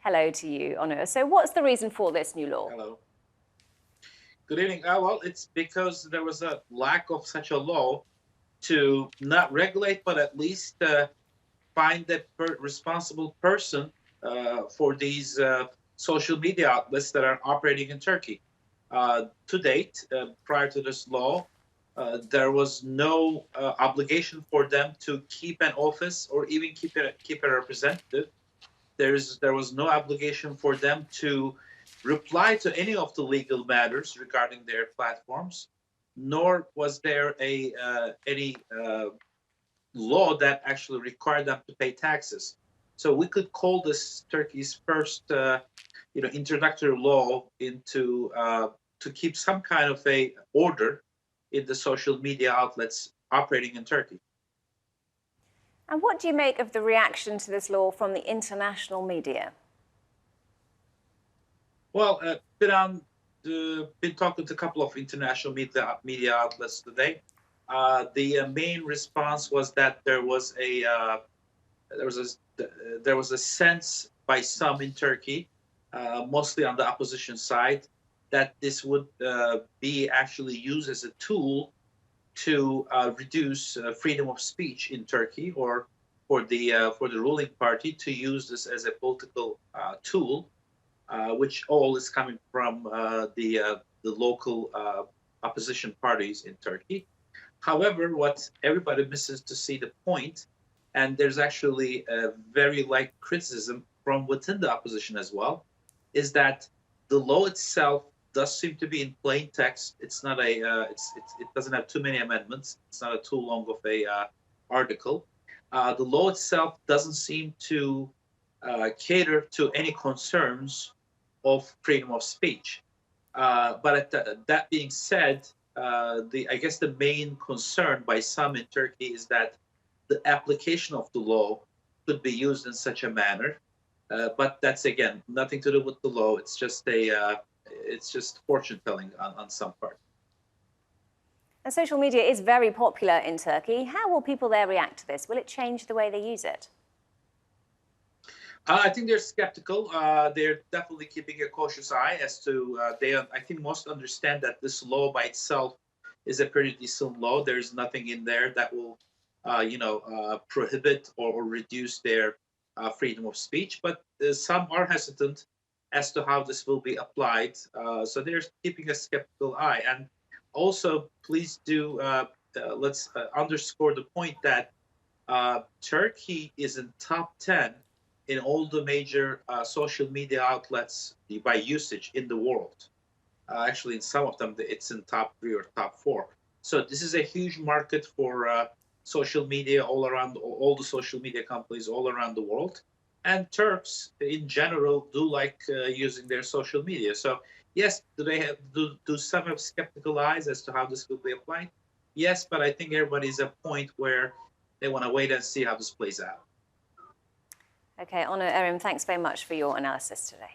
Hello to you, Onur. So what's the reason for this new law? Hello. Good evening. Well, it's because there was a lack of such a law to not regulate, but at least find the responsible person for these social media outlets that are operating in Turkey. To date, prior to this law, there was no obligation for them to keep an office or even keep a representative. There was no obligation for them to reply to any of the legal matters regarding their platforms, nor was there any law that actually required them to pay taxes. So we could call this Turkey's first, introductory law into to keep some kind of a order in the social media outlets operating in Turkey. And what do you make of the reaction to this law from the international media? Well, been talking to a couple of international media outlets today. The main response was that there was a sense by some in Turkey, mostly on the opposition side, that this would be actually used as a tool to reduce freedom of speech in Turkey, or for the ruling party to use this as a political tool, which all is coming from the local opposition parties in Turkey. However, what everybody misses to see the point, and there's actually a very light criticism from within the opposition as well, is that the law itself does seem to be in plain text. It's not it doesn't have too many amendments. It's not a too long of a article. The law itself doesn't seem to cater to any concerns of freedom of speech. But that being said, I guess the main concern by some in Turkey is that the application of the law could be used in such a manner. But that's, again, nothing to do with the law. It's just fortune telling on some part. And social media is very popular in Turkey. How will people there react to this? Will it change the way they use it? I think they're skeptical. They're definitely keeping a cautious eye as to I think most understand that this law by itself is a pretty decent law. There's nothing in there that will, prohibit or reduce their freedom of speech. But some are hesitant as to how this will be applied. So they're keeping a skeptical eye. And also, please do let's underscore the point that Turkey is in top 10 in all the major social media outlets by usage in the world. Actually, in some of them, it's in top 3 or top 4. So this is a huge market for social media all the social media companies all around the world. And Turks, in general, do like using their social media. So yes, do some have skeptical eyes as to how this will be applied? Yes, but I think everybody's at a point where they want to wait and see how this plays out. Okay, Onur Erim, thanks very much for your analysis today.